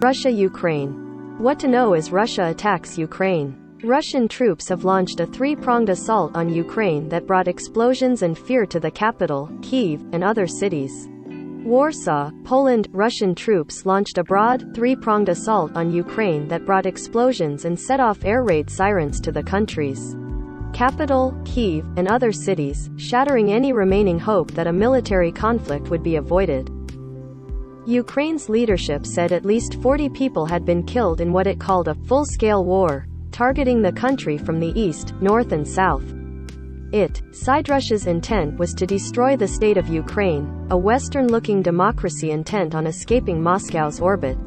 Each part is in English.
Russia-Ukraine. What to know as Russia attacks Ukraine. Russian troops have launched a three-pronged assault on Ukraine that brought explosions and fear to the capital, Kyiv, and other cities. Warsaw, Poland. Russian troops launched a broad, three-pronged assault on Ukraine that brought explosions and set off air raid sirens to the country's capital, Kyiv, and other cities, shattering any remaining hope that a military conflict would be avoided. Ukraine's leadership said at least 40 people had been killed in what it called a full-scale war, targeting the country from the east, north and south. It said Russia's intent was to destroy the state of Ukraine, a Western-looking democracy intent on escaping Moscow's orbit.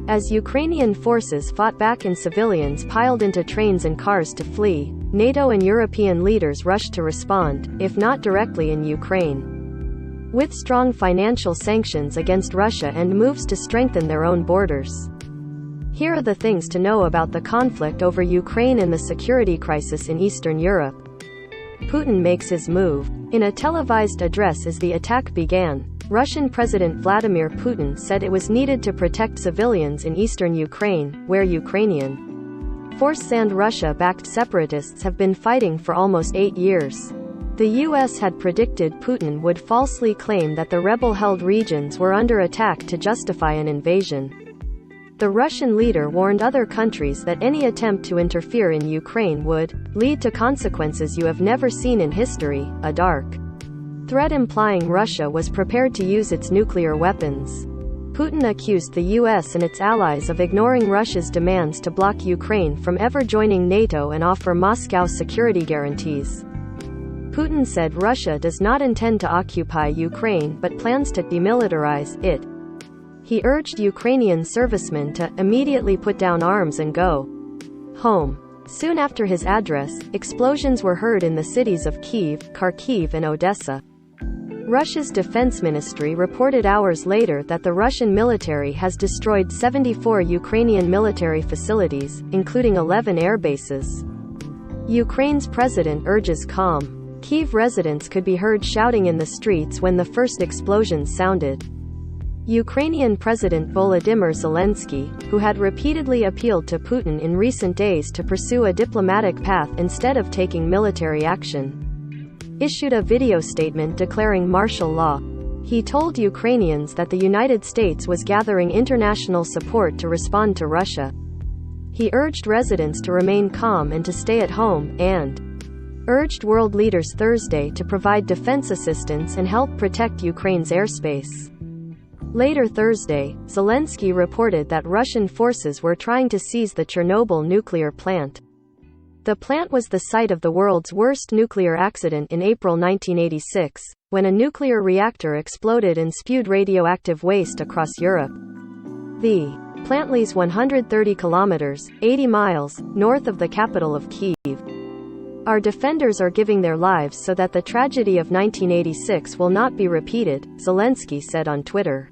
As Ukrainian forces fought back and civilians piled into trains and cars to flee, NATO and European leaders rushed to respond, if not directly in Ukraine, with strong financial sanctions against Russia and moves to strengthen their own borders. Here are the things to know about the conflict over Ukraine and the security crisis in Eastern Europe. Putin makes his move. In a televised address as the attack began, Russian President Vladimir Putin said it was needed to protect civilians in eastern Ukraine, where Ukrainian forces and Russia-backed separatists have been fighting for almost 8 years. The US had predicted Putin would falsely claim that the rebel-held regions were under attack to justify an invasion. The Russian leader warned other countries that any attempt to interfere in Ukraine would lead to consequences you have never seen in history, a dark threat implying Russia was prepared to use its nuclear weapons. Putin accused the US and its allies of ignoring Russia's demands to block Ukraine from ever joining NATO and offer Moscow security guarantees. Putin said Russia does not intend to occupy Ukraine but plans to demilitarize it. He urged Ukrainian servicemen to immediately put down arms and go home. Soon after his address, explosions were heard in the cities of Kyiv, Kharkiv and Odessa. Russia's defense ministry reported hours later that the Russian military has destroyed 74 Ukrainian military facilities, including 11 air bases. Ukraine's president urges calm. Kyiv residents could be heard shouting in the streets when the first explosions sounded. Ukrainian President Volodymyr Zelensky, who had repeatedly appealed to Putin in recent days to pursue a diplomatic path instead of taking military action, issued a video statement declaring martial law. He told Ukrainians that the United States was gathering international support to respond to Russia. He urged residents to remain calm and to stay at home, and urged world leaders Thursday to provide defense assistance and help protect Ukraine's airspace. Later Thursday, Zelensky reported that Russian forces were trying to seize the Chernobyl nuclear plant. The plant was the site of the world's worst nuclear accident in April 1986, when a nuclear reactor exploded and spewed radioactive waste across Europe. The plant lies 130 kilometers, 80 miles, north of the capital of Kyiv. Our defenders are giving their lives so that the tragedy of 1986 will not be repeated, Zelensky said on Twitter.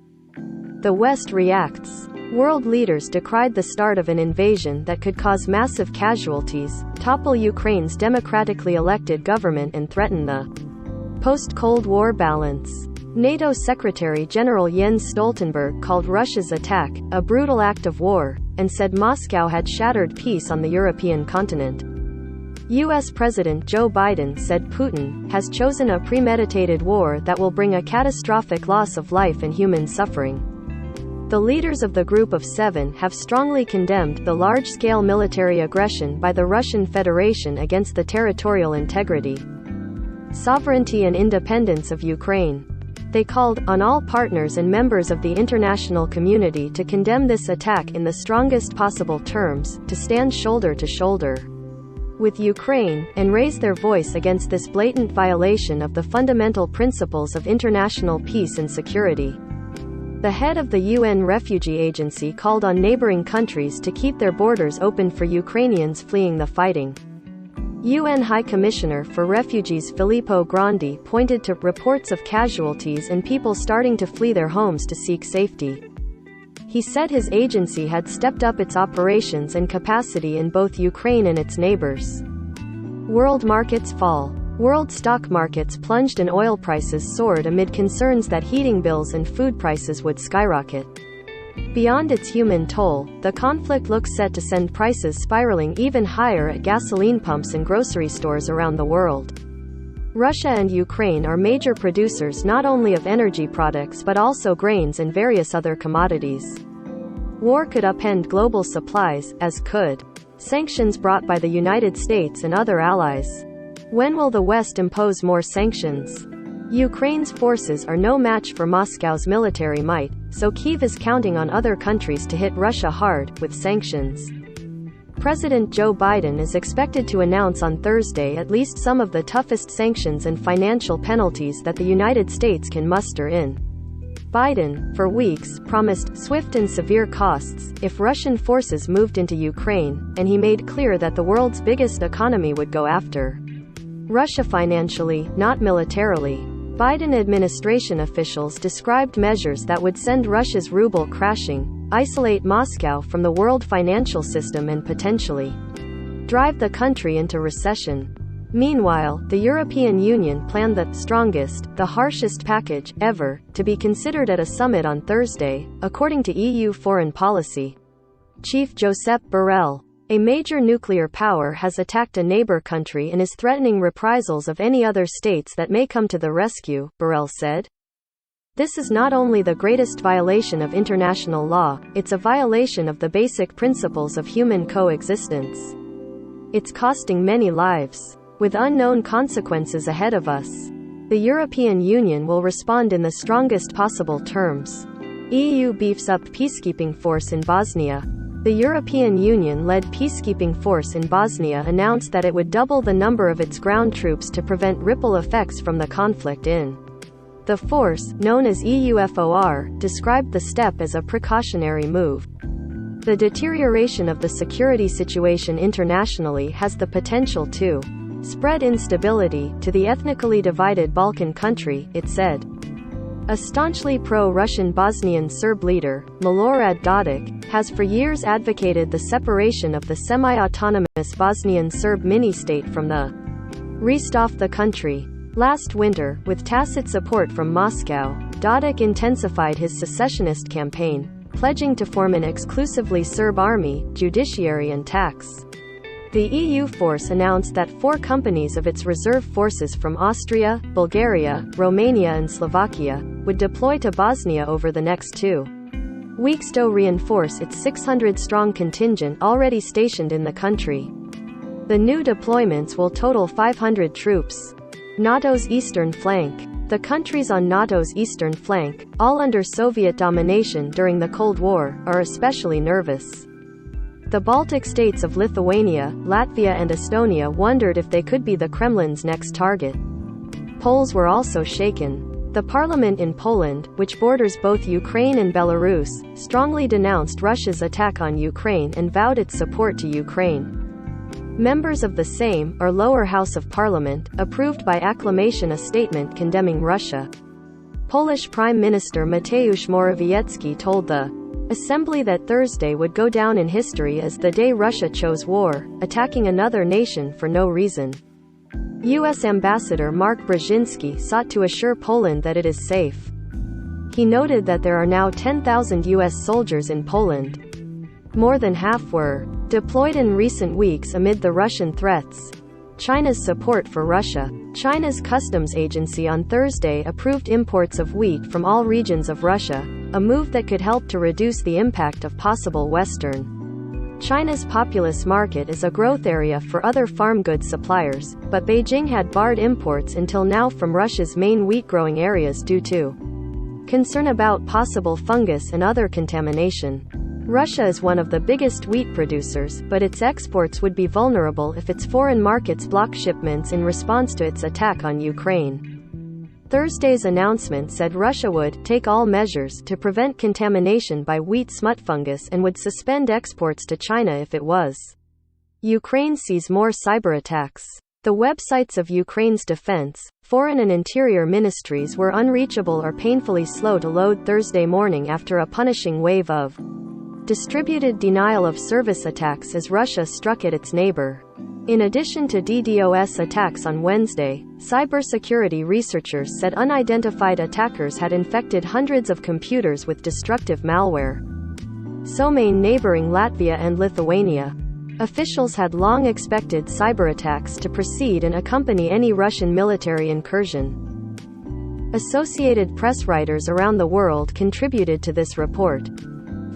The West reacts. World leaders decried the start of an invasion that could cause massive casualties, topple Ukraine's democratically elected government and threaten the post-Cold War balance. NATO Secretary General Jens Stoltenberg called Russia's attack a brutal act of war, and said Moscow had shattered peace on the European continent. U.S. President Joe Biden said Putin has chosen a premeditated war that will bring a catastrophic loss of life and human suffering. The leaders of the Group of Seven have strongly condemned the large-scale military aggression by the Russian Federation against the territorial integrity, sovereignty and independence of Ukraine. They called on all partners and members of the international community to condemn this attack in the strongest possible terms, to stand shoulder to shoulder with Ukraine, and raise their voice against this blatant violation of the fundamental principles of international peace and security. The head of the UN Refugee Agency called on neighboring countries to keep their borders open for Ukrainians fleeing the fighting. UN High Commissioner for Refugees Filippo Grandi pointed to reports of casualties and people starting to flee their homes to seek safety. He said his agency had stepped up its operations and capacity in both Ukraine and its neighbors. World markets fall. World stock markets plunged and oil prices soared amid concerns that heating bills and food prices would skyrocket. Beyond its human toll, the conflict looks set to send prices spiraling even higher at gasoline pumps and grocery stores around the world. Russia and Ukraine are major producers not only of energy products but also grains and various other commodities. War could upend global supplies, as could sanctions brought by the United States and other allies. When will the West impose more sanctions? Ukraine's forces are no match for Moscow's military might, so Kyiv is counting on other countries to hit Russia hard with sanctions. President Joe Biden is expected to announce on Thursday at least some of the toughest sanctions and financial penalties that the United States can muster in. Biden, for weeks, promised swift and severe costs if Russian forces moved into Ukraine, and he made clear that the world's biggest economy would go after Russia financially, not militarily. Biden administration officials described measures that would send Russia's ruble crashing, isolate Moscow from the world financial system and potentially drive the country into recession. Meanwhile, the European Union planned the strongest, the harshest package ever to be considered at a summit on Thursday, according to EU Foreign Policy Chief Josep Borrell. A major nuclear power has attacked a neighbor country and is threatening reprisals of any other states that may come to the rescue, Borrell said. This is not only the greatest violation of international law, it's a violation of the basic principles of human coexistence. It's costing many lives. With unknown consequences ahead of us, the European Union will respond in the strongest possible terms. EU beefs up peacekeeping force in Bosnia. The European Union-led peacekeeping force in Bosnia announced that it would double the number of its ground troops to prevent ripple effects from the conflict in. The force, known as EUFOR, described the step as a precautionary move. The deterioration of the security situation internationally has the potential to spread instability to the ethnically divided Balkan country, it said. A staunchly pro-Russian Bosnian Serb leader, Milorad Dodik, has for years advocated the separation of the semi-autonomous Bosnian Serb mini-state from the rest of the country. Last winter, with tacit support from Moscow, Dodik intensified his secessionist campaign, pledging to form an exclusively Serb army, judiciary and tax. The EU force announced that 4 companies of its reserve forces from Austria, Bulgaria, Romania and Slovakia would deploy to Bosnia over the next 2 weeks to reinforce its 600-strong contingent already stationed in the country. The new deployments will total 500 troops. NATO's eastern flank. The countries on NATO's eastern flank, all under Soviet domination during the Cold War, are especially nervous. The Baltic states of Lithuania, Latvia and Estonia wondered if they could be the Kremlin's next target. Poles were also shaken. The parliament in Poland, which borders both Ukraine and Belarus, strongly denounced Russia's attack on Ukraine and vowed its support to Ukraine. Members of the Sejm, or lower house of parliament, approved by acclamation a statement condemning Russia. Polish Prime Minister Mateusz Morawiecki told the Assembly that Thursday would go down in history as the day Russia chose war, attacking another nation for no reason. U.S. Ambassador Mark Brzezinski sought to assure Poland that it is safe. He noted that there are now 10,000 U.S. soldiers in Poland. More than half were deployed in recent weeks amid the Russian threats. China's support for Russia. China's customs agency on Thursday approved imports of wheat from all regions of Russia, a move that could help to reduce the impact of possible Western China's populous market is a growth area for other farm goods suppliers, but Beijing had barred imports until now from Russia's main wheat-growing areas due to concern about possible fungus and other contamination. Russia is one of the biggest wheat producers, but its exports would be vulnerable if its foreign markets block shipments in response to its attack on Ukraine. Thursday's announcement said Russia would take all measures to prevent contamination by wheat smut fungus and would suspend exports to China if it was. Ukraine sees more cyber attacks. The websites of Ukraine's defense, foreign and interior ministries were unreachable or painfully slow to load Thursday morning after a punishing wave of distributed denial of service attacks as Russia struck at its neighbor. In addition to DDoS attacks on Wednesday, cybersecurity researchers said unidentified attackers had infected hundreds of computers with destructive malware. so may neighboring Latvia and Lithuania. Officials had long expected cyberattacks to precede and accompany any Russian military incursion. Associated Press writers around the world contributed to this report.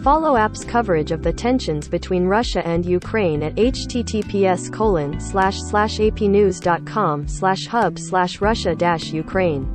Follow app's coverage of the tensions between Russia and Ukraine at https://apnews.com/hub/Russia-Ukraine.